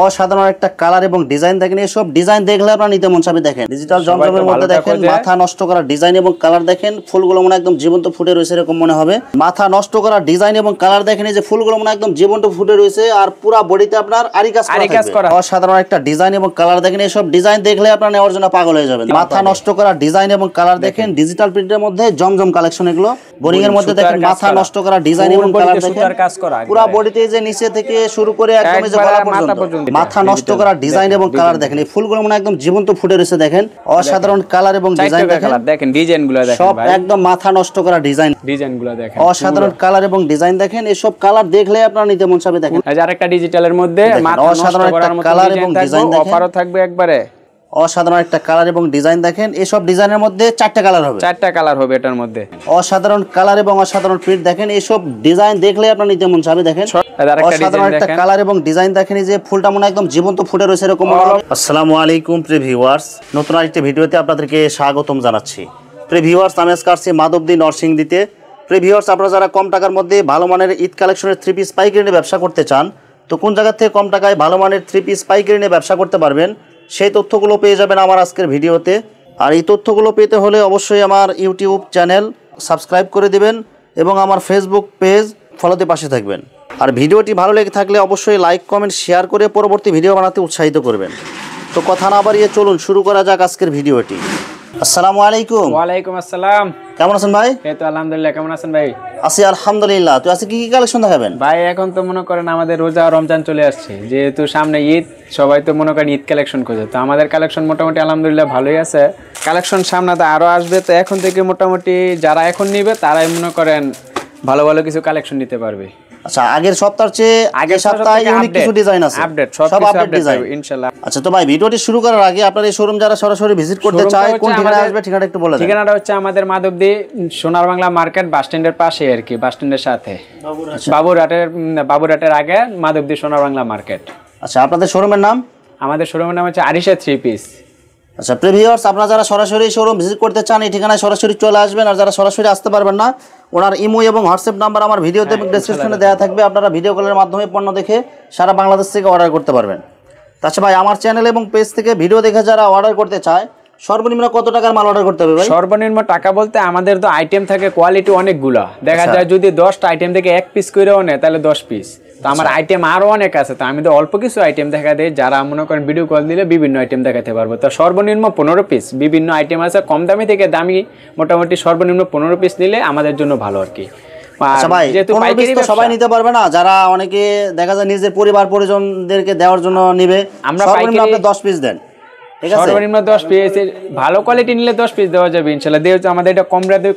অসাধারণ একটা কালার এবং ডিজাইন দেখেন। এসব ডিজাইন দেখলে আপনার নিতে মন চাবে। দেখেন ডিজিটাল জমজমের মধ্যে দেখেন মাথা নষ্ট করা ডিজাইন এবং কালার দেখেন। ফুলগুলো মনে একদম জীবন্ত ফুটে রয়েছে এরকম মনে হবে। মাথা নষ্ট করা ডিজাইন এবং কালার দেখেন। এই যে ফুলগুলো মনে একদম জীবন্ত ফুটে রয়েছে আর পুরো বডিতে আপনার আরি কাজ করা। অসাধারণ একটা ডিজাইন এবং কালার দেখেন। এসব ডিজাইন দেখলে আপনার নেওয়ার জন্য পাগল হয়ে যাবেন। মাথা নষ্ট করা ডিজাইন এবং কালার দেখেন। ডিজিটাল প্রিন্টের মধ্যে জমজম কালেকশন এগুলো। বোরিং এর মধ্যে দেখেন মাথা নষ্ট করা ডিজাইন এবং কালার দেখেন। পুরো বডিতে যে নিচে থেকে শুরু করে একদম এই যে গলা পর্যন্ত মাথা নষ্ট করা ডিজাইন এবং কালার দেখেন। এই ফুলগুলো মনে একদম জীবন্ত ফুটে রয়েছে দেখেন। অসাধারণ কালার এবং ডিজাইন দেখেন। ডিজাইনগুলো দেখেন সব একদম মাথা নষ্ট করা ডিজাইনগুলো দেখেন। অসাধারণ কালার এবং ডিজাইন দেখেন। এসব কালার দেখলে আপনার নিতে মন চাবে। দেখেন এই যে আরেকটা ডিজিটালের মধ্যে মাথা নষ্ট করার মতো কালার এবং ডিজাইন দেখেন। অফারও থাকবে একবারে। অসাধারণ একটা কালার এবং ডিজাইন দেখেন। এসব ডিজাইনের মধ্যে 4টা কালার হবে। 4টা কালার হবে এটার মধ্যে। অসাধারণ কালার এবং অসাধারণ প্রিন্ট দেখেন। এসব ডিজাইন দেখলে আপনার নিতে মন চাবে। দেখেন অসাধারণ একটা কালার এবং ডিজাইন দেখেন। এই যে ফুলটা মনে একদম জীবন্ত ফুটে রয়েছে এরকম। আসসালামু আলাইকুম প্রিয় ভিউয়ার্স, নতুন আরেকটি ভিডিওতে আপনাদেরকে স্বাগতম জানাচ্ছি। প্রিয় ভিউয়ার্স, আমি আজকে আসছি মাধবদী নরসিংদীতে। প্রিয় ভিউয়ার্স, আপনারা যারা কম টাকার মধ্যে ভালো মানের ঈদ কালেকশনের 3 পিস পাইকারি নিয়ে ব্যবসা করতে চান, তো কোন জায়গা থেকে কম টাকায় ভালো মানের 3 পিস পাইকারি নিয়ে ব্যবসা করতে পারবেন, সেই তথ্যগুলো পেয়ে যাবেন আমার আজকের ভিডিওতে। আর এই তথ্যগুলো পেতে হলে অবশ্যই আমার ইউটিউব চ্যানেল সাবস্ক্রাইব করে দিবেন এবং আমার ফেসবুক পেজ ফলোতে পাশে থাকবেন। আর ভিডিওটি ভালো লেগে থাকলে অবশ্যই লাইক কমেন্ট শেয়ার করে পরবর্তী ভিডিও বানাতে উৎসাহিত করবেন। তো কথা না বাড়িয়ে চলুন শুরু করা যাক আজকের ভিডিওটি। আসসালামু আলাইকুম। ওয়ালাইকুম আসসালাম। কেমন আছেন ভাই? এই তো আলহামদুলিল্লাহ। কেমন আছেন ভাই? আছি আলহামদুলিল্লাহ। তো আজকে কি কি কালেকশন দেখাবেন ভাই? এখন তো মনে করেন আমাদের রোজা রমজান চলে আসছে, যেহেতু সামনে ঈদ, সবাই তো মনে করেন ঈদ কালেকশন করছে। তো আমাদের কালেকশন মোটামুটি আলহামদুলিল্লাহ ভালোই আছে। কালেকশন সামনে তো আরো আসবে। তো এখন থেকে মোটামুটি যারা এখন নিবে তারাই মনে করেন ভালো ভালো কিছু কালেকশন নিতে পারবে। আচ্ছা, আগের সপ্তাহের চেয়ে আগের সপ্তাহে ইউনিক কিছু ডিজাইন আছে, আপডেট সব আপডেট ডিজাইন ইনশাআল্লাহ। আচ্ছা, তো ভাই ভিডিওটি শুরু করার আগে আপনার এই শোরুম যারা সরাসরি ভিজিট করতে চায় কোন ঠিকানা আসবে, ঠিকানাটা একটু বলে দেন। ঠিকানাটা হচ্ছে আমাদের মাধবদী সোনার বাংলা মার্কেট বাস স্ট্যান্ডের পাশে আর কি, বাস স্ট্যান্ডের সাথে বাবুরহাটের আগে মাধবদী সোনার বাংলা মার্কেট। আচ্ছা, আপনাদের শোরুমের নাম? আমাদের শোরুমের নাম হচ্ছে আরিশা 3 পিস। আচ্ছা প্রিয় ভিউয়ার্স, আপনারা যারা সরাসরি শোরুম ভিজিট করতে চান এই ঠিকানায় সরাসরি চলে আসবেন। আর যারা সরাসরি আসতে পারবেন না, ওনার ইমো এবং হোয়াটসঅ্যাপ নাম্বার আমার ভিডিওতে এবং ডেসক্রিপশনে দেওয়া থাকবে। আপনারা ভিডিও কলের মাধ্যমে পণ্য দেখে সারা বাংলাদেশ থেকে অর্ডার করতে পারবেন। আচ্ছা ভাই, আমার চ্যানেল এবং পেজ থেকে ভিডিও দেখে যারা অর্ডার করতে চায় সর্বনিম্ন কত টাকার মাল অর্ডার করতে হবে ভাই? সর্বনিম্ন টাকা বলতে আমাদের তো আইটেম থাকে কোয়ালিটি অনেকগুলা, দেখা যায় যদি 10টা আইটেম থেকে 1 পিস করেও নেয় তাহলে 10 পিস। তো আমার আইটেম আরো অনেক আছে, তো আমি তো অল্প কিছু আইটেম দেখা দেই। যারা মনে করেন ভিডিও কল দিলে বিভিন্ন আইটেম দেখাতে পারবো। তো সর্বনিম্ন 15 পিস বিভিন্ন আইটেম আছে, কম দামি থেকে দামি মোটামুটি সর্বনিম্ন 15 পিস নিলে আমাদের জন্য ভালো আর কি। আচ্ছা ভাই, 15 পিস তো সবাই নিতে পারবে না, যারা অনেকে দেখা যায় নিজের পরিবার পরিজনদেরকে দেওয়ার জন্য নেবে, আমরা সর্বনিম্ন আপনি 10 পিস দেন। সর্বনিম্ন 10 পিস, ভালো কোয়ালিটি নিলে 10 পিস দেওয়া যাবে ইনশাআল্লাহ। যেহেতু আমাদের এটা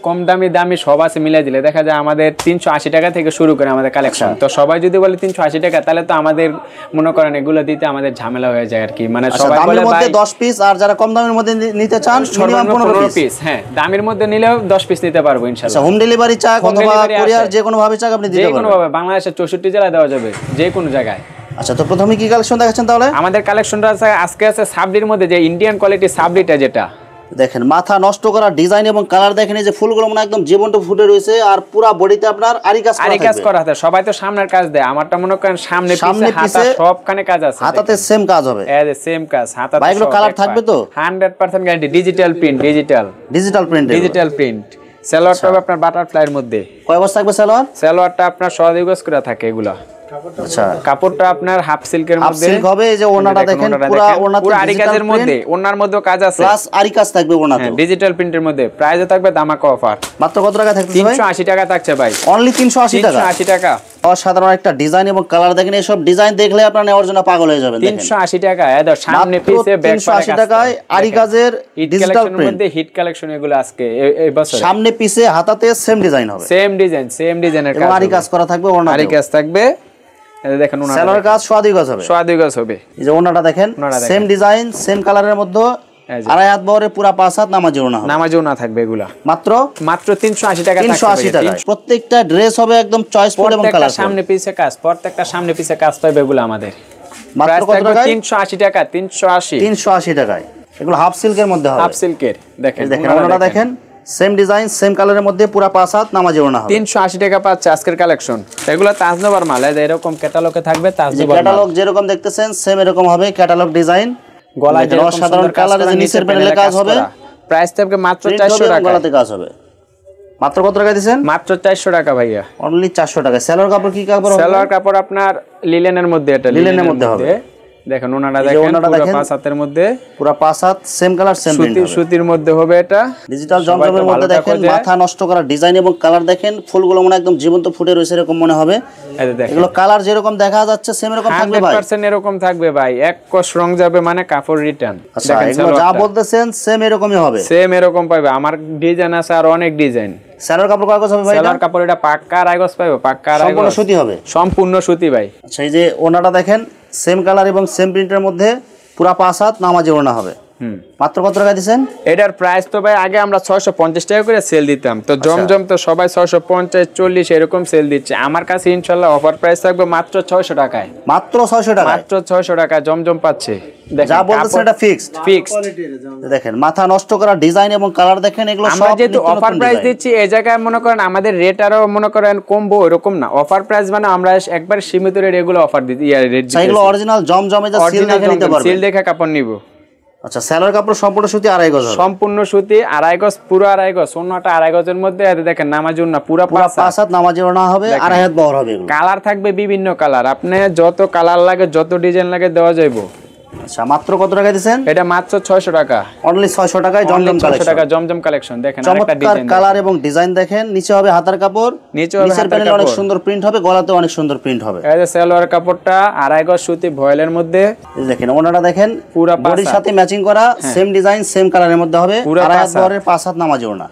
কম দামি সব আছে, মিলাই দিলে দেখা যায় আমাদের 380 টাকা থেকে শুরু করে আমাদের কালেকশন। তো সবাই যদি বলে 380 টাকা, তাহলে তো আমাদের মনে করেন এগুলো দিতে আমাদের ঝামেলা হয়ে যায় আর কি। মানে সবাই বলে ভাই 10 পিস, আর যারা কম দামের মধ্যে নিতে চান মিনিমাম 15 পিস। হ্যাঁ, দামের মধ্যে নিলেও 10 পিস নিতে পারবো ইনশাআল্লাহ। হোম ডেলিভারি চাক অথবা কুরিয়ার যে কোনো ভাবে চাক আপনি দিতে পারবেন। যে কোনো ভাবে বাংলাদেশের 64 জেলায় দেওয়া যাবে, যে কোনো জায়গায়। আচ্ছা, তো প্রথমে কি কালেকশন দেখাচ্ছেন তাহলে? আমাদের কালেকশনটা আছে আজকে আছে সাবলির মধ্যে, যে ইন্ডিয়ান কোয়ালিটি সাবলিটা, যেটা দেখেন মাথা নষ্ট করা ডিজাইন এবং কালার দেখেন। এই যে ফুলগুলো মনে একদম জীবন্ত ফুটে রয়েছে আর পুরো বডিতে আপনার আরি কাজ করা আছে। সবাই তো সামনের কাজ দেয়, আমারটা মনে করেন সামনে পিছে সবখানে কাজ আছে। হাতাতে সেম কাজ হবে, এই যে সেম কাজ হাতাতে। ভাই এগুলো কালার থাকবে তো 100% গ্যারান্টি। Digital print. সালোয়ারটা হবে আপনার বাটারফ্লাইয়ের মধ্যে। কয় গজ থাকবে সালোয়ার? সালোয়ারটা আপনার 1.5 গজ করে থাকে এগুলা। আচ্ছা, কাপড়টা আপনার হাফ সিল্কের মধ্যে, হাফ সিল্ক হবে। এই যে ওনাটা দেখেন পুরো আরি কাজের মধ্যে, ওনার মধ্যে কাজ আছে প্লাস আরি কাজ থাকবে ওনাতে, ডিজিটাল প্রিন্টের মধ্যে। প্রাইসও থাকবে ধামাকা অফার। মাত্র কত টাকা থাকছে ভাই? 380 টাকা থাকছে ভাই, অনলি 380 টাকা। 380 টাকা। অসাধারণ একটা ডিজাইন এবং কালার দেখেন। এই সব ডিজাইন দেখলে আপনারা নেওয়ার জন্য পাগল হয়ে যাবেন। 380 টাকা। এর সামনে পিছে ব্যাক 380 টাকায় আরি কাজের ডিজিটাল প্রিন্ট মধ্যে হিট কালেকশন এগুলো আজকে এই বছর। সামনে পিছে হাতাতে সেম ডিজাইন হবে, সেম ডিজাইনের কাজ, আরি কাজ করা থাকবে, ওনাতে আরি কাজ থাকবে। দেখেন ওনার সালোয়ার কাজ 1.5 গজ হবে, 1.5 গজ হবে। এই যে ওনাটা দেখেন সেম ডিজাইন সেম কালারের মধ্যে, আড়াই হাত বহরে পুরো 5 হাত নামাজেও না থাকবে। এগুলা মাত্র 380 টাকা। 380 টাকা। প্রত্যেকটা ড্রেস হবে একদম চয়েসফুল এবং কালার। সামনে পিছে কাজ, প্রত্যেকটা সামনে পিছে কাজ পাবে এগুলা আমাদের। মাত্র কত টাকা? 380 টাকা। 380 টাকায়। এগুলো হাফ সিল্কের মধ্যে হবে, হাফ সিল্কের। দেখেন ওনাটা দেখেন সেম ডিজাইন সেম কালারের মধ্যে পুরো 5 হাত নামাজি ওড়না হবে 380 টাকা পাচ্ছে আজকের কালেকশন। এগুলো তাজনবার মাল, এরকম ক্যাটালগে থাকবে তাজনবার ক্যাটালগ যেরকম দেখতেছেন সেম এরকম হবে ক্যাটালগ ডিজাইন। গলায় যেরকম সাধারণ কালারে যে নিচের প্যানেলে কাজ হবে। প্রাইস থাকবে মাত্র 400 টাকা। গলাতে কাজ হবে মাত্র কত টাকা দিবেন? মাত্র 400 টাকা ভাইয়া, অনলি 400 টাকা। সেলোয়ার কাপড় কি কাপড় হবে? সেলোয়ার কাপড় আপনার লিলেনের মধ্যে, এটা লিলেনের মধ্যে হবে। দেখেন ওনাটা দেখেন পুরো 5 হাতের মধ্যে, পুরো 5 হাত সেম কালার সেম প্রিন্ট হবে। সুতির মধ্যে হবে এটা। ডিজিটাল জমজমের মধ্যে দেখেন মাথা নষ্ট করা ডিজাইন এবং কালার দেখেন, ফুলগুলো মনে একদম জীবন্ত ফুটে রয়েছে এরকম মনে হবে। এই দেখেন এগুলো কালার যেরকম দেখা যাচ্ছে সেম এরকম থাকবে ভাই, 100% এরকম থাকবে ভাই। এক কস রং যাবে মানে কাপড় রিটার্ন। দেখেন এগুলো যা বলতেছেন সেম এরকমই হবে, সেম এরকম পাবে। আমার ডিজাইন আছে আর অনেক ডিজাইন। সেলোয়ার কাপড় কাগজ হবে ভাই, সেলোয়ার কাপড় এটা পাক্কা রাইগস পাবে, পাক্কা রাইগস সম্পূর্ণ সুতি হবে, সম্পূর্ণ সুতি ভাই। আচ্ছা এই যে ওনাটা দেখেন সেম কালার এবং সেম প্রিন্টের মধ্যে পুরো 5 হাত নামাজি ওড়না হবে। মাত্র কত টাকা দিবেন? এটার প্রাইস তো ভাই আগে আমরা 650 টাকা করে সেল দিতাম, তো জমজম তো সবাই 650 40 এরকম সেল দিচ্ছে। আমার কাছে ইনশাআল্লাহ অফার প্রাইস থাকবে মাত্র 600 টাকায়। মাত্র 600 টাকা, মাত্র 600 টাকা জমজম পাচ্ছে। দেখেন যা বলতেছেন এটা ফিক্সড। দেখেন মাথা নষ্ট করা ডিজাইন এবং কালার দেখেন, এগুলো সব আমরা যেহেতু অফার প্রাইস দিচ্ছি এই জায়গায় মনে করেন আমাদের রেট আরো মনে করেন কমবো এরকম না। অফার প্রাইস মানে আমরা একবার সীমিত রেট এগুলো অফার দিই, রেট দিই। এগুলো অরিজিনাল জমজমে যা সিল দেখে নিতে পারবেন, সিল দেখে কাপড় নিব। আচ্ছা সেলোয়ার কাপড় সম্পূর্ণ সুতি 2.5 গজ হবে, সম্পূর্ণ সুতি 2.5 গজ, পুরো 2.5 গজ। অন্যটা 2.5 গজের মধ্যে দেখেন নামাজি ওড়না পুরো 5 হাত নামাজি ওড়না হবে, 2.5 হাত বহর হবে। এগুলো কালার থাকবে বিভিন্ন কালার, আপনি যত কালার লাগে যত ডিজাইন লাগে দেওয়া যাবে। আচ্ছা মাত্র কত টাকা দিবেন? এটা মাত্র 600 টাকা, অনলি 600 টাকায় জমজম কালেকশন। 600 টাকা জমজম কালেকশন। দেখেন আরেকটা ডিজাইন, কালার এবং ডিজাইন দেখেন। নিচে হবে হাতার কাপড়, নিচের প্যানেলে অনেক সুন্দর প্রিন্ট হবে, গলাতে অনেক সুন্দর প্রিন্ট হবে। এই যে সালোয়ার কাপড়টা 2.5 গজ সুতি ভয়েলের মধ্যে। এই দেখেন ওনাটা দেখেন পুরো বডির সাথে ম্যাচিং করা, সেম ডিজাইন সেম কালারের মধ্যে হবে, 2.5 হাত বহরের 5 হাত নামাজি ওড়না।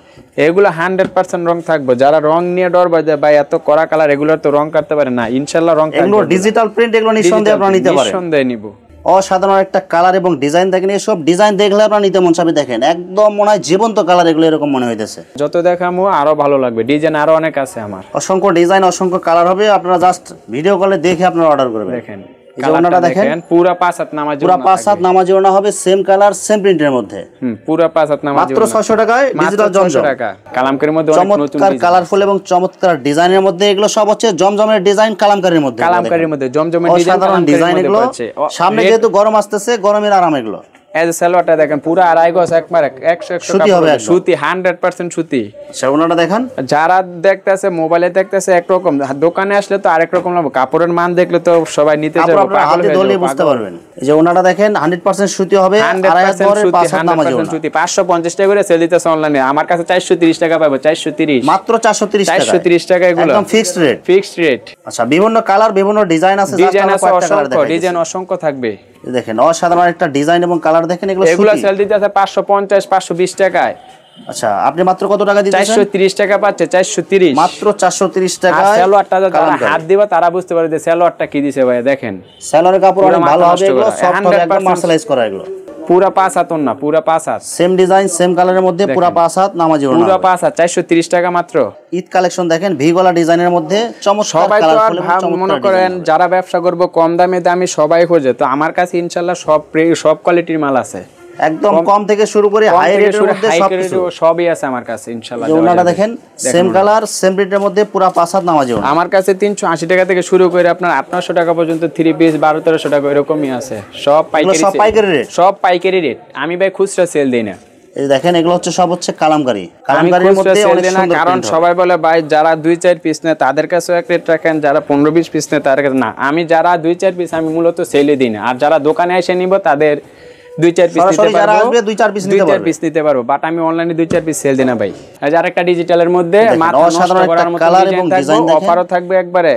এগুলো 100% রং থাকবে। যারা রং নিয়ে ডর বাজে ভাই এত কড়া কালার এগুলোর তো রং করতে পারে না, ইনশাআল্লাহ রং থাকবে। এগুলো ডিজিটাল প্রিন্ট, এগুলো নিঃসন্দেহে আপনারা নিতে পারেন, নিঃসন্দেহে নিব। অসাধারণ একটা কালার এবং ডিজাইন দেখেন, এসব ডিজাইন দেখলে আপনারা নিতে মন চাবে। দেখেন একদম মনে হয় জীবন্ত কালার, এগুলো এরকম মনে হইতেছে। যত দেখামো আরো ভালো লাগবে, ডিজাইন আরো অনেক আছে আমার। অসংখ্য ডিজাইন অসংখ্য কালার হবে, আপনারা জাস্ট ভিডিও কলে দেখে আপনারা অর্ডার করবেন। দেখেন কালারটা দেখেন পুরো 5 হাত নামাজি ওড়না, পুরো 5 হাত নামাজি ওড়না হবে, সেম কালার সেম প্রিন্টের মধ্যে। পুরো 5 হাত নামাজি ওড়না মাত্র 600 টাকায় ডিজিটাল জমজম টাকা। কালামকারীর মধ্যে অনেক নতুন চমৎকার কালারফুল এবং চমৎকার ডিজাইনের মধ্যে, এগুলো সব হচ্ছে জমজমের ডিজাইন কালামকারীর মধ্যে। কালামকারীর মধ্যে জমজমের ডিজাইন এগুলো। সামনে যেহেতু গরম আসতেছে, গরমের আরাম এগুলো। এই যে সালোয়ারটা দেখেন পুরো 2.5 গজ একবার 100 সুতি হবে, সুতি 100% সুতি। সেগুলোটা দেখেন, যারা দেখতেছে মোবাইলে দেখতেছে একরকম, দোকানে আসলে তো আরেক রকম লাগবে। কাপড়ের মান দেখলে তো সবাই নিতে যাবে, পাগল হয়ে যাবে, বুঝতে পারবেন। এই যে ওনাটা দেখেন 100% সুতি হবে, 100% সুতি। 550 টাকা করে সেল দিতেছে অনলাইনে, আমার কাছে 430 টাকা পাবো। 430, মাত্র 430 টাকা, 430 টাকা। এগুলো একদম ফিক্সড রেট, ফিক্সড রেট। আচ্ছা বিভিন্ন কালার বিভিন্ন ডিজাইন আছে, ডিজাইন অসংখ্য থাকবে। দেখেন অসাধারণ একটা ডিজাইন এবং কালার দেখেন, এগুলো সেল দিতে আছে 550 520 টাকায়। আচ্ছা আপনি মাত্র কত টাকা দিতেছেন? 430 টাকা পাচ্ছে, 430, মাত্র 430 টাকা। সালোয়ারটা যারা হাত দিবা তারা বুঝতে পারে যে সালোয়ারটা কি দিছে ভাই। দেখেন সালোয়ারের কাপড় অনেক ভালো হবে, এগুলো সফট হবে, একদম মার্শালাইজ করা। এগুলো পুরো 5 হাত না, পুরো 5 হাত সেম ডিজাইন সেম কালারের মধ্যে, পুরো 5 হাত নামাজি ওড়না, পুরো 5 হাত 430 টাকা মাত্র। ঈদ কালেকশন দেখেন, ভি গলা ডিজাইনের মধ্যে চমৎকার কালারফুল এবং চমৎকার। মনে করেন যারা ব্যবসা করব কম দামে দামি সবাই খোঁজে, তো আমার কাছে ইনশাআল্লাহ সব কোয়ালিটির মাল আছে, একদম কম থেকে শুরু করে হাই রেটের মধ্যে সবই আছে আমার কাছে ইনশাআল্লাহ। ওনাটা দেখেন সেম কালার সেম প্রিন্টের মধ্যে পুরো 5 হাত নামাজি ওড়না। আমার কাছে 380 টাকা থেকে শুরু করে আপনার 800 টাকা পর্যন্ত 3 পিস 1200 টাকা এরকমই আছে। সব পাইকারি রেট, সব পাইকারি রেট। আমি ভাই খুচরা সেল দেই না। এই দেখেন এগুলো হচ্ছে সব হচ্ছে কালামকারীর মধ্যে অনেক সুন্দর। কারণ সবাই বলে ভাই যারা 2-4 পিস নেয় তাদের কাছে এক রেট রাখেন, যারা 15-20 পিস নেয় তাদের কাছে না। আমি যারা 2-4 পিস আমি মূলত সেলে দিই না, আর যারা দোকানে এসে নিব তাদের 2-4 পিস নিতে পারবো, যারা আসবে 2-4 পিস নিতে পারবো। বাট আমি অনলাইনে 2-4 পিস সেল দিই না ভাই। আর একটা ডিজিটালের মধ্যে মাথা নষ্ট করার মতো কালার এবং ডিজাইন দেখেন, অফারও থাকবে একবারে।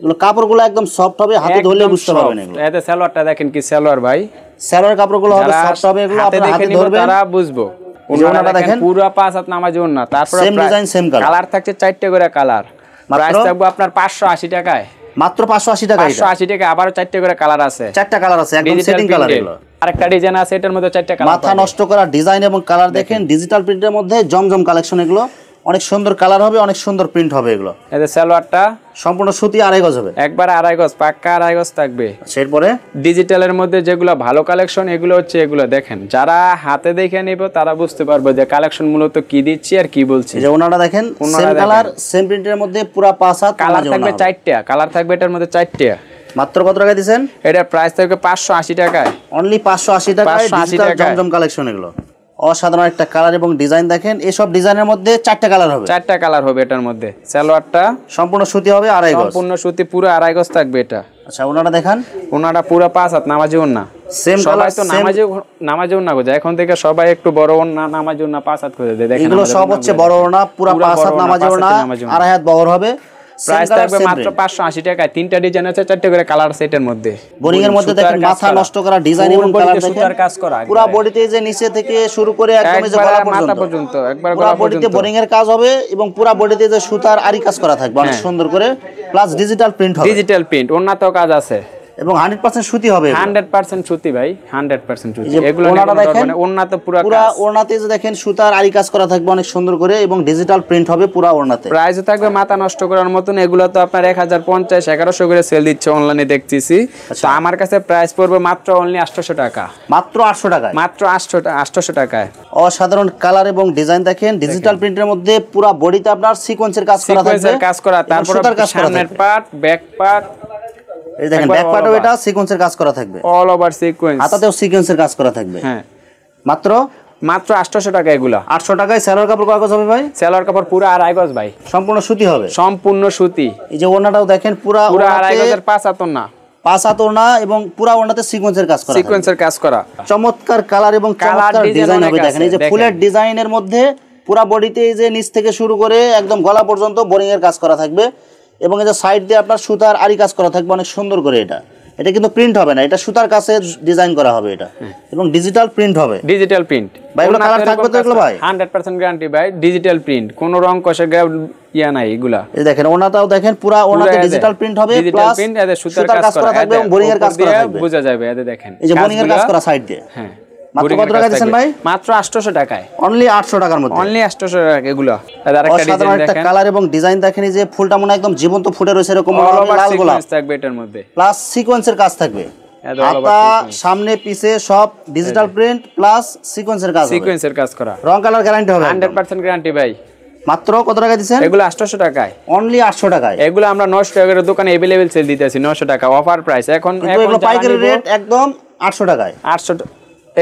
এগুলো কাপড়গুলো একদম সফট হবে, হাতে ধরলে বুঝতে পারবেন। এগুলো এতে সালোয়ারটা দেখেন কি সালোয়ার ভাই, সালোয়ার কাপড়গুলো হবে সফট হবে, এগুলো আপনারা হাতে ধরবেন তারা বুঝবো। ওনাটা দেখেন পুরো 5 হাত নামাজি ওড়না, তারপর সেম ডিজাইন সেম কালার থাকছে 4টা করে কালার। প্রাইস থাকবে আপনার 580 টাকায়, মাত্র 580 টাকা। 580 টাকা, আবারো 4টা করে কালার আছে, 4টা কালার আছে, একদম সেটিং কালার। এগুলো আরেকটা ডিজাইন আছে এটার মধ্যে 4টা কালার। মাথা নষ্ট করা ডিজাইন এবং কালার দেখেন, ডিজিটাল প্রিন্টের মধ্যে জমজম কালেকশন। এগুলো অনেক সুন্দর কালার হবে, অনেক সুন্দর প্রিন্ট হবে এগুলো। এই যে সালোয়ারটা সম্পূর্ণ সুতি 2.5 গজ হবে, একবার 2.5 গজ, পাক্কা 2.5 গজ থাকবে। এরপরে ডিজিটালের মধ্যে যেগুলো ভালো কালেকশন এগুলো হচ্ছে এগুলো দেখেন, যারা হাতে দেখে নিব তারা বুঝতে পারবে যে কালেকশন মূলত কি দিচ্ছি আর কি বলছি। এই যে ওনাটা দেখেন, সেম কালার সেম প্রিন্টের মধ্যে পুরো 5 হাত কালার থাকবে 4টা, কালার থাকবে এটার মধ্যে 4টা। মাত্র কত টাকা দিবেন? এটার প্রাইস থাকবে 580 টাকায়, অনলি 580 টাকায় ডিজিটাল জমজম কালেকশন। এগুলো অসাধারণ একটা কালার এবং ডিজাইন দেখেন, এসব ডিজাইনের মধ্যে 4টা কালার হবে, 4টা কালার হবে এটার মধ্যে। সালোয়ারটা সম্পূর্ণ সুতি হবে 2.5 গজ, সম্পূর্ণ সুতি পুরো 2.5 গজ থাকবে এটা। আচ্ছা ওনাটা দেখান, ওনাটা পুরো 5 হাত নামাজি ওন্না, সেম কালার তো নামাজি ওন্না গো, এখন থেকে সবাই একটু বড় ওন্না নামাজি ওন্না 5 হাত করে দেয়। দেখেন এগুলো সব হচ্ছে বড় ওন্না, পুরো 5 হাত নামাজি ওন্না, 2.5 হাত বহর হবে। প্রাইস থাকবে মাত্র 580 টাকায়। 3টা ডিজাইন আছে, 4টা করে কালার সেটের মধ্যে। বোরিং এর মধ্যে দেখেন মাথা নষ্ট করা ডিজাইন এবং কালার দেখেন, সুতার কাজ করা পুরো বডিতে, যে নিচে থেকে শুরু করে একদম এই যে গলা পর্যন্ত একবার পুরো বডিতে বোরিং এর কাজ হবে এবং পুরো বডিতে যে সুতার আরি কাজ করা থাকবে অনেক সুন্দর করে, প্লাস ডিজিটাল প্রিন্ট হবে। ডিজিটাল প্রিন্ট ওন্নাতেও কাজ আছে এবং 100% সুতি হবে, 100% সুতি ভাই, 100% সুতি। এগুলো মানে ওন্নাতে পুরো ওড়নাতে যে দেখেন সুতার আরি কাজ করা থাকবে অনেক সুন্দর করে এবং ডিজিটাল প্রিন্ট হবে পুরো ওড়নাতে। প্রাইস থাকবে মাথা নষ্ট করার মতন। এগুলো তো আপনার 1050 1100 করে সেল দিচ্ছে অনলাইনে দেখতেছি। তো আমার কাছে প্রাইস পড়বে মাত্র অনলি 800 টাকা, মাত্র 800 টাকায়, মাত্র 800 টাকায়। অসাধারণ কালার এবং ডিজাইন দেখেন, ডিজিটাল প্রিন্টের মধ্যে পুরো বডিতে আপনার সিকোয়েন্সের কাজ করা থাকবে, সিকোয়েন্সের কাজ করা, তারপর সামনের পার্ট, ব্যাক পার্ট, এই দেখেন ব্যাক পার্টও এটা সিকোয়েন্সের কাজ করা থাকবে, অল ওভার সিকোয়েন্স, হাতাতেও সিকোয়েন্সের কাজ করা থাকবে। হ্যাঁ মাত্র 800 টাকা এগুলা, 800 টাকায়। সালোয়ার কাপড় কয় গজ হবে ভাই? সালোয়ার কাপড় পুরো 2.5 গজ ভাই, সম্পূর্ণ সুতি হবে, সম্পূর্ণ সুতি। এই যে ওড়নাটাও দেখেন পুরো 2.5 গজের 5 হাত ওড়না, 5 হাত ওড়না এবং পুরো ওড়নাতে সিকোয়েন্সের কাজ করা, সিকোয়েন্সের কাজ করা। চমৎকার কালার এবং চমৎকার ডিজাইন হবে দেখেন, এই যে ফুলের ডিজাইনের মধ্যে পুরো বডিতে এই যে নিচ থেকে শুরু করে একদম গলা পর্যন্ত বোরিং এর কাজ করা থাকবে এবং এই যে সাইড দিয়ে আপনার সুতার আরি কাজ করা থাকবে অনেক সুন্দর করে। এটা কিন্তু প্রিন্ট হবে না, এটা সুতার কাছে ডিজাইন করা হবে এটা, এবং ডিজিটাল প্রিন্ট হবে, ডিজিটাল প্রিন্ট। ভাই এগুলো কালার থাকবে তো এগুলো ভাই 100% গ্যারান্টি ভাই, ডিজিটাল প্রিন্ট, কোনো রং কষে ইয়া নাই এগুলা। এই দেখেন ওনাটাও দেখেন পুরো ওনাতে ডিজিটাল প্রিন্ট হবে, প্লাস সুতার কাজ করা থাকবে এবং বোরিং এর কাজ করা থাকবে, বোঝা যাবে। এই দেখেন এই যে বোরিং এর কাজ করা সাইড দিয়ে। হ্যাঁ মাত্র কত টাকা দিবেন ভাই? মাত্র 800 টাকায়, অনলি 800 টাকার মধ্যে, অনলি 800 টাকা এগুলো। আরেকটা ডিজাইন দেখেন, কালার এবং ডিজাইন দেখেন, এই যে ফুলটা মনে একদম জীবন্ত ফুটে রয়েছে এরকম লাল গোলাপ থাকবে এটার মধ্যে, প্লাস সিকোয়েন্সের কাজ থাকবে, হাতা সামনে পিছে সব ডিজিটাল প্রিন্ট প্লাস সিকোয়েন্সের কাজ, সিকোয়েন্সের কাজ করা, রং কালার গ্যারান্টি হবে, 100% গ্যারান্টি ভাই। মাত্র কত টাকা দিবেন? এগুলো 800 টাকায়, অনলি 800 টাকায়। এগুলো আমরা 900 টাকার দোকানে अवेलेबल সেল দিতেছি, 900 টাকা অফার প্রাইস। এখন এগুলো পাইকারি রেট একদম 800 টাকায়, 800।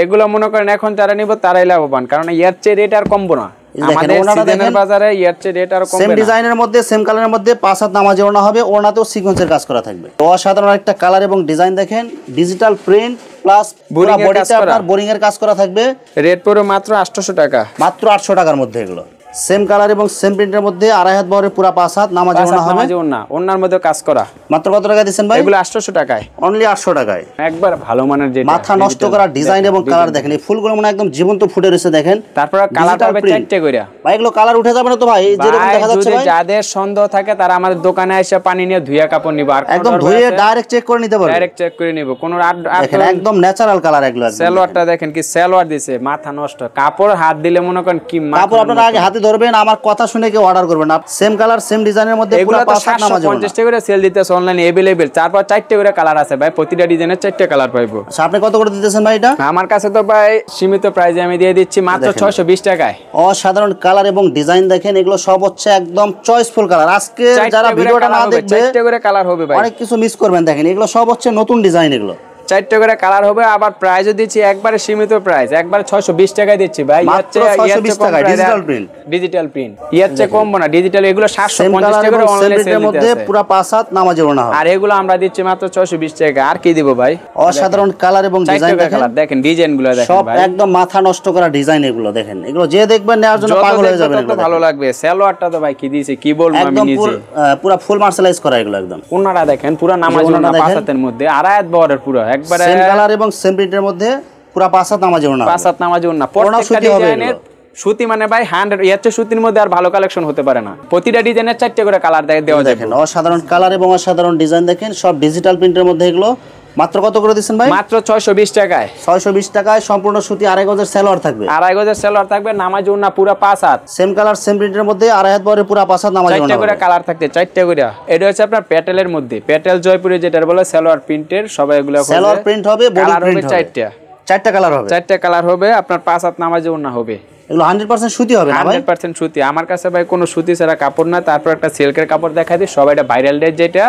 এগুলো মনে করেন এখন যারা নিব তারাই লাভবান, কারণ এর চেয়ে রেট আর কমবো না আমাদের সিজনের বাজারে, এর চেয়ে রেট আর কমবে না। সেম ডিজাইনের মধ্যে সেম কালারের মধ্যে 5 হাত নামাজি ওড়না হবে, ওড়নাতেও সিকোয়েন্সের কাজ করা থাকবে। অসাধারণ একটা কালার এবং ডিজাইন দেখেন, ডিজিটাল প্রিন্ট প্লাস পুরো বডিতে আপনার বোরিং এর কাজ করা থাকবে। রেট পড়ে মাত্র 800 টাকা, মাত্র 800 টাকার মধ্যে। এগুলো সেম কালার এবং সেম প্রিন্টের মধ্যে 2.5 হাত বহরের পুরো 5 হাত নামাজি ওড়না হবে, নামাজি ওড়না, ওড়নার মধ্যে কাজ করা। মাত্র কত টাকা দিবেন ভাই? এগুলো 800 টাকায়, অনলি 800 টাকায়। একবার ভালো মানের যেটা মাথা নষ্ট করা ডিজাইন এবং কালার দেখেন, এই ফুলগুলো মনে একদম জীবন্ত ফুটে রয়েছে দেখেন। তারপর কালার হবে 4টে কইরা ভাই, এগুলো কালার উঠে যাবে না তো ভাই? যেরকম দেখা যাচ্ছে ভাই, যাদের সন্দেহ থাকে তারা আমাদের দোকানে এসে পানি নিয়ে ধুইয়া কাপড় নিব, আর একদম ধুইয়ে ডাইরেক্ট চেক করে নিতে পারবে, ডাইরেক্ট চেক করে নিব। কোন দেখেন একদম ন্যাচারাল কালার এগুলো। সালোয়ারটা দেখেন কি সালোয়ার দিছে, মাথা নষ্ট। কাপড় হাত দিলে মনে করেন কি কাপড় আপনারা আগে হাতে ধরবেন, আমার কথা শুনে কেউ অর্ডার করবেন না। সেম কালার সেম ডিজাইনের মধ্যে পুরো 5 হাত নামাজি ওড়না, 750 টাকা করে সেল দিতেছে অনলাইনে अवेलेबल। তারপর 4টে করে কালার আছে ভাই, প্রতিটা ডিজাইনের 4টে কালার পাইবো। আচ্ছা আপনি কত করে দিতেছেন ভাই এটা? আমার কাছে তো ভাই সীমিত প্রাইসে আমি দিয়ে দিচ্ছি মাত্র 620 টাকায়। অসাধারণ কালার এবং ডিজাইন দেখেন, এগুলো সব হচ্ছে একদম চয়েসফুল কালার। আজকে যারা ভিডিওটা না দেখবে 4টে করে কালার হবে ভাই, অনেক কিছু মিস করবেন। দেখেন এগুলো সব হচ্ছে নতুন ডিজাইন, এগুলো 4টে করে কালার হবে। আবার প্রাইসও দিচ্ছি একবারে সীমিত প্রাইস, একবারে 620 টাকায় দিচ্ছি ভাই। মাত্র 620 টাকা ডিজিটাল প্রিন্ট, ডিজিটাল প্রিন্ট এর চেয়ে কম না। ডিজিটাল এগুলো 750 টাকা করে অনলাইনে সেল মধ্যে পুরো 5 হাত নামাজি ওড়না হবে, আর এগুলো আমরা দিচ্ছি মাত্র 620 টাকা। আর কি দিব ভাই? অসাধারণ কালার এবং ডিজাইন দেখেন, ডিজাইনগুলো দেখেন সব একদম মাথা নষ্ট করা ডিজাইন। এগুলো দেখেন, এগুলো যে দেখবেন নেওয়ার জন্য পাগল হয়ে যাবেন, এগুলো ভালো লাগবে। সালোয়ারটা তো ভাই কি দিয়েছে কি বলবো আমি নিজে, পুরো ফুল মার্শালাইজ করা এগুলো একদম। ওনারা দেখেন পুরো নামাজি ওড়না 5 হাতের মধ্যে, আড়াই বহরের পুরো একবারে সেম কালার এবং সেম প্রিন্টের মধ্যে পুরো 5 হাত নামাজি ওড়না, 5 হাত নামাজি ওড়না। প্রত্যেকটা ডিজাইনের সুতি মানে ভাই 100 এর চেয়ে সুতির মধ্যে আর ভালো কালেকশন হতে পারে না। প্রতিটা ডিজাইনের 4টে করে কালার দেওয়া যায়। দেখেন অসাধারণ কালার এবং অসাধারণ ডিজাইন দেখেন, সব ডিজিটাল প্রিন্টের মধ্যে এগুলো। মাত্র কত করে দিচ্ছেন ভাই? মাত্র 620 টাকায়। 620 টাকায় সম্পূর্ণ সুতি আড়াই গজের সালোয়ার থাকবে। আড়াই গজের সালোয়ার থাকবে, নামাজ ওড়না পুরো 5 হাত। সেম কালার সেম প্রিন্টের মধ্যে আড়াই হাত বহরের পুরো 5 হাত নামাজ ওড়না। 4টা করে কালার থাকতে, 4টা করে। এটা হচ্ছে আপনার প্যাটেলের মধ্যে, প্যাটেল জয়পুরে যেটা বলে সালোয়ার প্রিন্টের, সবাই এগুলো সালোয়ার প্রিন্ট হবে, বডি প্রিন্ট হবে। 4টা কালার হবে। 4টা কালার হবে, আপনার 5 হাত নামাজ ওড়না হবে। এগুলো 100% সুতি হবে না ভাই? 100% সুতি। আমার কাছে ভাই কোনো সুতি ছাড়া কাপড় না। তারপর একটা সিল্কের কাপড় দেখাই দিই, সবাই এটা ভাইরাল ডেট যেটা,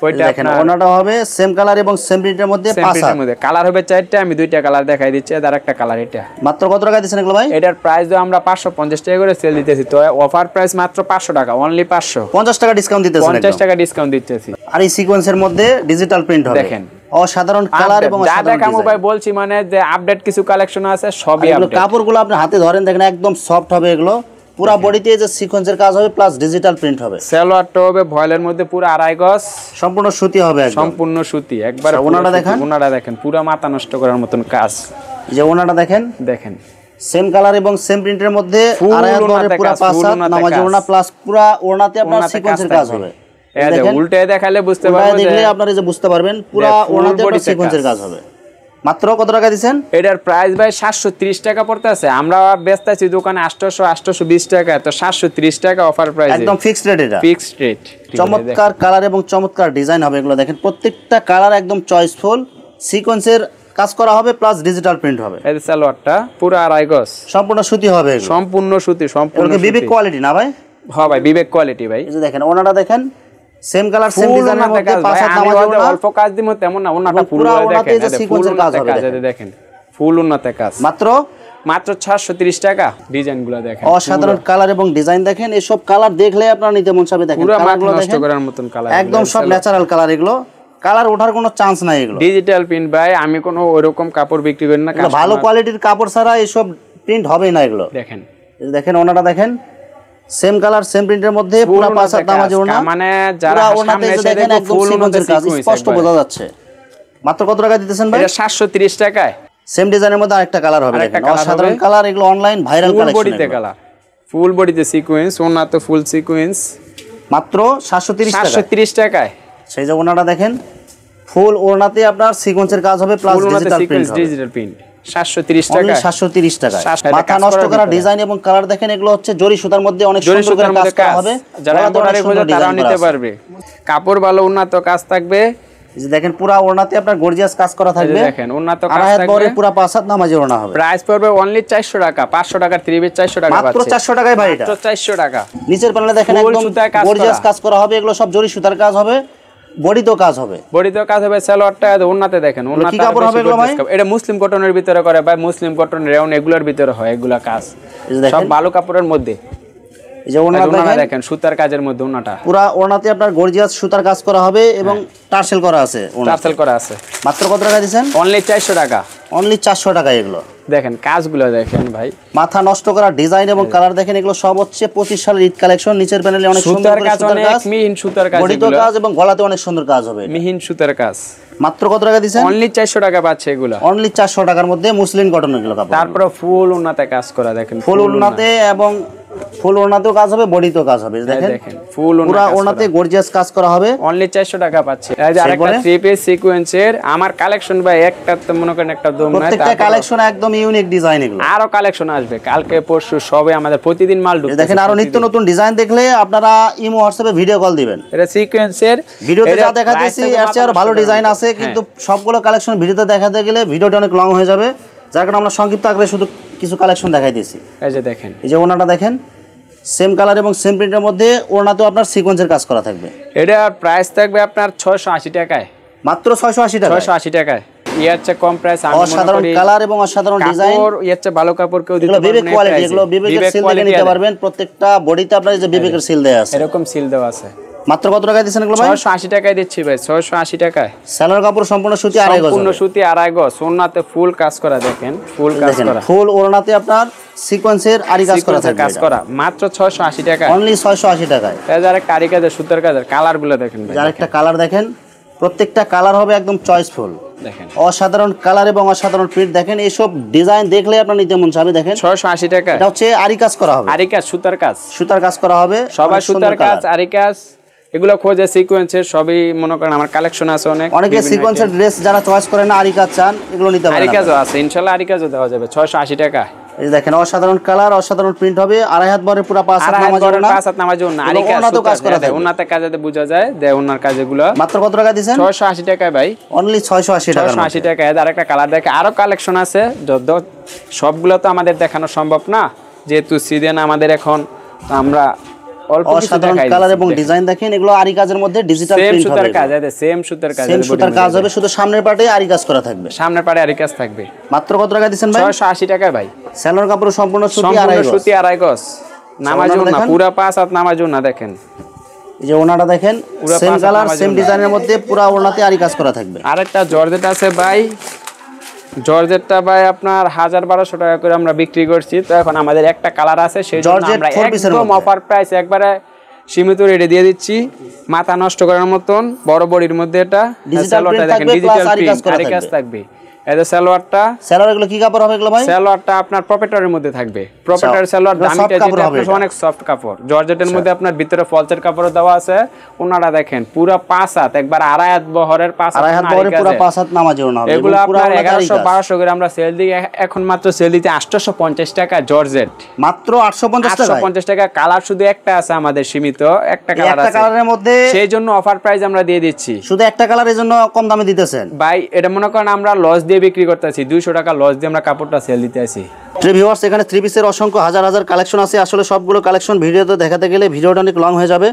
ওইটা দেখেন ওনাটা হবে সেম কালার এবং সেম প্রিন্টের মধ্যে 5 হাত মধ্যে। কালার হবে 4টা, আমি 2টা কালার দেখাই দিচ্ছি। আর একটা কালার এটা। মাত্র কত টাকা দিচ্ছেন এগুলো ভাই? এটার প্রাইস আমরা 550 টাকা করে সেল দিতেছি। তো অফার প্রাইস মাত্র 500 টাকা, অনলি 500। 50 টাকা ডিসকাউন্ট দিতেছেন? 50 টাকা ডিসকাউন্ট দিতেছি। আর এই সিকোয়েন্সের মধ্যে ডিজিটাল প্রিন্ট হবে। দেখেন অসাধারণ কালার এবং যা দেখামু ভাই বলছি মানে যে আপডেট কিছু কালেকশন আছে, সবই আপডেট। কাপড়গুলো আপনি হাতে ধরেন, দেখেন একদম সফট হবে এগুলো। পুরো বডিতে যে সিকোয়েন্সের কাজ হবে প্লাস ডিজিটাল প্রিন্ট হবে। সালোয়ারটা হবে ভয়েলের মধ্যে পুরো আড়াই গজ, সম্পূর্ণ সুতি হবে একদম। সম্পূর্ণ সুতি একবার। ওনাটা দেখেন, ওনাটা দেখেন পুরো মাথা নষ্ট করার মতন কাজ। এই যে ওনাটা দেখেন, দেখেন সেম কালার এবং সেম প্রিন্টের মধ্যে আড়াই হাত বহরের পুরো 5 হাত নামাজ ওড়না প্লাস পুরো ওড়নাতে আপনার সিকোয়েন্সের কাজ হবে। এই যে উল্টে দেখালে বুঝতে পারবেন, দেখলে আপনারা যে বুঝতে পারবেন পুরো ওড়নাতে আপনার সিকোয়েন্সের কাজ হবে। মাত্র কত টাকা দিবেন? এটার প্রাইস ভাই 730 টাকা পড়তেছে। আমরা বেচতেছি দোকানে 820 টাকা, তো 730 টাকা অফার প্রাইস, একদম ফিক্সড রেট। এটা ফিক্সড রেট। চমৎকার কালার এবং চমৎকার ডিজাইন হবে এগুলো। দেখেন প্রত্যেকটা কালার একদম চয়েসফুল, সিকোয়েন্সের কাজ করা হবে প্লাস ডিজিটাল প্রিন্ট হবে। এই সালোয়ারটা পুরো আড়াই গজ, সম্পূর্ণ সুতি হবে এগুলো। সম্পূর্ণ সুতি, সম্পূর্ণ বিবেক কোয়ালিটি না ভাই? হ্যাঁ ভাই, বিবেক কোয়ালিটি ভাই। এই যে দেখেন ওনাটা দেখেন, সেম কালার সেম ডিজাইনের মধ্যে 5 হাত নামাজ ওড়না। অল্প কাজ দিমু তেমন না, ওনাটা ফুল দেখেন, সিকোয়েন্সের কাজ হবে দেখেন, ফুল উন্নত কাজ। মাত্র 730 টাকা। ডিজাইনগুলো দেখেন, অসাধারণ কালার এবং ডিজাইন দেখেন। এসব কালার দেখলে আপনার নিতে মন চাবে। দেখেন পুরো মাথা নষ্ট করার মতন কালার, একদম সব ন্যাচারাল কালার এগুলো। কালার ওঠার কোনো চান্স নাই এগুলো। ডিজিটাল প্রিন্ট ভাই, আমি কোনো ওইরকম কাপড় বিক্রি করি না। ভালো কোয়ালিটির কাপড় ছাড়া এসব প্রিন্ট হবে না এগুলো। দেখেন দেখেন ওনাটা দেখেন, সেম কালার সেম প্রিন্টের মধ্যে পুরো 5 হাত নামাজ ওড়না, মানে যারা সামনে এসে দেখেন একদম সিকোয়েন্সের কাজ স্পষ্ট বোঝা যাচ্ছে। মাত্র কত টাকা দিতেছেন ভাই? এটা 730 টাকায়। সেম ডিজাইনের মধ্যে আরেকটা কালার হবে। দেখেন অসাধারণ কালার, এগুলো অনলাইন ভাইরাল কালেকশন। ফুল বডিতে কালার, ফুল বডিতে সিকোয়েন্স, ওনাতে ফুল সিকোয়েন্স। মাত্র 730 টাকায়। সেই যে ওনাটা দেখেন, ফুল ওড়নাতে আপনার সিকোয়েন্সের কাজ হবে প্লাস ডিজিটাল প্রিন্ট হবে। ডিজিটাল প্রিন্ট 730 টাকা। 730 টাকা। মাথা নষ্ট করা ডিজাইন এবং কালার দেখেন। এগুলো হচ্ছে জরি সুতার মধ্যে অনেক সুন্দর করে কাজ করা হবে। যারা অর্ডারে খোঁজে তারা নিতে পারবে। কাপড় ভালো, উন্নত কাজ থাকবে। এই যে দেখেন পুরো ওড়নাতে আপনার গর্জিয়াস কাজ করা থাকবে। দেখেন উন্নত কাজ থাকবে, পুরো 5 হাত নামাজি ওড়না হবে। প্রাইস পড়বে অনলি 400 টাকা। 500 টাকার 3 পিস 400 টাকা মাত্র 400 টাকায় ভাই। এটা মাত্র 400 টাকা। নিচের প্যানেলে দেখেন একদম গর্জিয়াস কাজ করা হবে। এগুলো সব জরি সুতার কাজ হবে, বডিতেও কাজ হবে। বডিতেও কাজ হবে। সালোয়ারটা ওন্নাতে দেখেন, ওন্নাতে কি কাপড় হবে এগুলো ভাই? এটা মুসলিম কটনের ভিতরে করে ভাই, মুসলিম কটন রেয়ন এগুলোর ভিতরে হয় এগুলা কাজ। সব ভালো কাপড়ের মধ্যে। এই যে ওন্নাটা দেখেন সুতার কাজের মধ্যে, ওন্নাটা পুরো ওন্নাতে আপনার গর্জিয়াস সুতার কাজ করা হবে এবং টার্সেল করা আছে। টার্সেল করা আছে। মাত্র কত টাকা দিবেন? অনলি 400 টাকা। অনলি 400 টাকা। এগুলো দেখেন কাজগুলো দেখেন ভাই, মাথা নষ্ট করা ডিজাইন এবং কালার দেখেন। এগুলো সব হচ্ছে 25 সালের ঈদ কালেকশন। নিচের প্যানেলে অনেক সুন্দর করে সুতার কাজ, মিহিন সুতার কাজ, বডিতে কাজ এবং গলাতে অনেক সুন্দর কাজ হবে। মিহিন সুতার কাজ। মাত্র কত টাকা দিবেন? অনলি 400 টাকা পাচ্ছে এগুলো। অনলি 400 টাকার মধ্যে মুসলিম কটন এগুলো কাপড়। তারপর ফুল ওন্নাতে কাজ করা দেখেন, ফুল ওন্নাতে এবং ফুল ওড়নাতেও কাজ হবে, বডিতেও কাজ হবে। দেখেন ফুল পুরো ওড়নাতে গর্জিয়াস কাজ করা হবে। অনলি 400 টাকা পাচ্ছে। এই যে আরেকটা 3 পিস সিকোয়েন্সের আমার কালেকশন ভাই, একটা তো মনে করেন একটা দম নাই। প্রত্যেকটা কালেকশন একদম ইউনিক ডিজাইন। এগুলো আরো কালেকশন আসবে কালকে পরশু, সবে আমাদের প্রতিদিন মাল ঢুকছে। দেখেন আরো নিত্য নতুন ডিজাইন দেখলে আপনারা ইমো হোয়াটসঅ্যাপে ভিডিও কল দিবেন। এটা সিকোয়েন্সের ভিডিওতে যা দেখাচ্ছি এর চেয়ে আরো ভালো ডিজাইন আছে, কিন্তু সবগুলো কালেকশন ভিডিওতে দেখাতে গেলে ভিডিওটা অনেক লং হয়ে যাবে। যার কারণে আমরা সংক্ষিপ্ত আকারে শুধু কিছু কালেকশন দেখাই দিয়েছি। এই যে দেখেন, এই যে ওনাটা দেখেন, সেম কালার এবং সেম প্রিন্টের মধ্যে ওড়নাতেও আপনার সিকোয়েন্সের কাজ করা থাকবে। এটা প্রাইস থাকবে আপনার 680 টাকায়। মাত্র 680 টাকা। 680 টাকায়। ইয়াচ্ছে কম প্রাইস। অসাধারণ কালার এবং অসাধারণ ডিজাইন। কাপড় ইয়াচ্ছে ভালো কাপড় কেউ দিতে পারবে না। বিবেক কোয়ালিটি, এগুলো বিবেকের সিল দিয়ে নিতে পারবেন। প্রত্যেকটা বডিতে আপনার যে বিবেকের সিল দেয়া আছে, এরকম সিল দেওয়া আছে। মাত্র কত টাকায় দিচ্ছেন এগুলো ভাই? 680 টাকায় দিচ্ছি ভাই, 680 টাকায়। সালোয়ার কাপড় সম্পূর্ণ সুতি আড়াই গজ। সম্পূর্ণ সুতি আড়াই গজ। ওন্নাতে ফুল কাজ করা দেখেন, ফুল কাজ করা। ফুল ওড়নাতে আপনার সিকোয়েন্সের আরি কাজ করা থাকবে। কাজ করা মাত্র 680 টাকা। অনলি 680 টাকায়। এই যে আরেকটা আরি কাজের সুতার কাজের কালারগুলো দেখেন ভাই। আরেকটা কালার দেখেন, প্রত্যেকটা কালার হবে একদম চয়েসফুল। দেখেন অসাধারণ কালার এবং অসাধারণ প্রিন্ট দেখেন। এইসব ডিজাইন দেখলে আপনার নিতে মন চাবে। দেখেন 680 টাকা। এটা হচ্ছে আরি কাজ করা হবে। আরি কাজ, সুতার কাজ, সুতার কাজ করা হবে। সবাই সুতার কাজ, আরি কাজ। এগুলো খোঁজে সিকোয়েন্সের সবই মনে করেন আমার কালেকশন আছে অনেকে সিকোয়েন্সের ড্রেস যারা চয়েস করে না আরি কাজ চান এগুলো নিতে পারেন। আরি কাজও আছে ইনশাআল্লাহ, আরি কাজও দেওয়া যাবে 680 টাকা। এই দেখেন অসাধারণ কালার, অসাধারণ প্রিন্ট হবে, 2.5 হাত বরের পুরো 5 হাত নামাজের জন্য আরি কাজ করা যায়, ওনাতে কাজে বোঝা যায় দেয় ওনার কাজগুলো। মাত্র কত টাকা দিবেন? 680 টাকায় ভাই, অনলি 680 টাকা। 680 টাকায়। আর একটা কালার দেখে আরো কালেকশন আছে, সবগুলো তো আমাদের দেখানো সম্ভব না যেহেতু সিজন আমাদের এখন, আমরা অল্প কিছু দেখাই। কালার এবং ডিজাইন দেখেন, এগুলো আরি কাজের মধ্যে ডিজিটাল প্রিন্ট হবে, সুতার কাজ আছে, সেম সুতার কাজ, সেম সুতার কাজ হবে, শুধু সামনের পাটে আরি কাজ করা থাকবে, সামনের পাটে আরি কাজ থাকবে। মাত্র কত টাকা দিবেন ভাই? 680 টাকায় ভাই। সেলর কাপড় সম্পূর্ণ সুতি আড়াই গজ, নামাজুন না পুরো 5 হাত নামাজুন না। দেখেন এই যে ওনাটা দেখেন, সেম কালার সেম ডিজাইনের মধ্যে পুরো ওনাতে আরি কাজ করা থাকবে। আরেকটা জর্জেট আছে ভাই, জর্জেটটা ভাই আপনার 1200 টাকা করে আমরা বিক্রি করছি। তো এখন আমাদের একটা কালার আছে, সেই জন্য আমরা একদম অফার প্রাইস একবারে সীমিত রেটে দিয়ে দিচ্ছি, মাথা নষ্ট করার মতন বড় বডির মধ্যে। এটা সালোয়ারটা দেখেন ডিজিটাল প্রিন্ট আরি কাজ থাকবে। এটা সালোয়ারটা, এগুলো কি কাপড় হবে এগুলো ভাই? সালোয়ারটা আপনার প্রপেটারের মধ্যে থাকবে, প্রপেটার সালোয়ার দামিটা যেটা আপনার অনেক সফট কাপড়। জর্জেটের মধ্যে আপনার ভিতরে ফলসের কাপড় দেওয়া আছে। ওনাটা দেখেন পুরো 5 হাত, একবার 2.5 হাত বহরের 5 হাত, 2.5 হাত বহরের পুরো 5 হাত নামাজেও না। এগুলো আপনার 1100-1200 করে আমরা সেল দিই, এখন মাত্র সেল দিতে 850 টাকা জর্জেট, মাত্র 850 টাকা। কালার শুধু একটা আছে আমাদের, সীমিত একটা কালার আছে, একটা কালারের মধ্যে, সেই জন্য অফার প্রাইস আমরা দিয়ে দিচ্ছি। শুধু একটা কালারের জন্য কম দামে দিতেছেন ভাই। এটা মনে করেন আমরা লস দিয়ে বিক্রি করতেছি, 200 টাকা লস দিয়ে আমরা কাপড়টা সেল দিতে আছি। ভিউয়ার্স, এখানে 3 পিসের অসংখ্য হাজার হাজার কালেকশন আছে। আসলে সবগুলো কালেকশন ভিডিওতে দেখাতে গেলে ভিডিওটা অনেক লং হয়ে যাবে,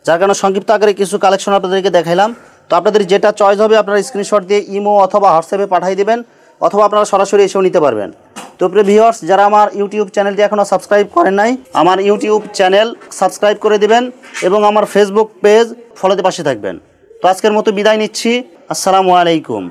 যার কারণে সংক্ষিপ্ত আকারে কিছু কালেকশন আপনাদেরকে দেখাইলাম। তো আপনাদের যেটা চয়েস হবে আপনারা স্ক্রিনশট দিয়ে ইমো অথবা হোয়াটসঅ্যাপে পাঠিয়ে দিবেন, অথবা আপনারা সরাসরি এসেও নিতে পারবেন। তো প্রিয় ভিউয়ার্স, যারা আমার ইউটিউব চ্যানেলটি এখনও সাবস্ক্রাইব করেন নাই, আমার ইউটিউব চ্যানেল সাবস্ক্রাইব করে দিবেন এবং আমার ফেসবুক পেজ ফলোতে পাশে থাকবেন। তো আজকের মতো বিদায় নিচ্ছি, আসসালামু আলাইকুম।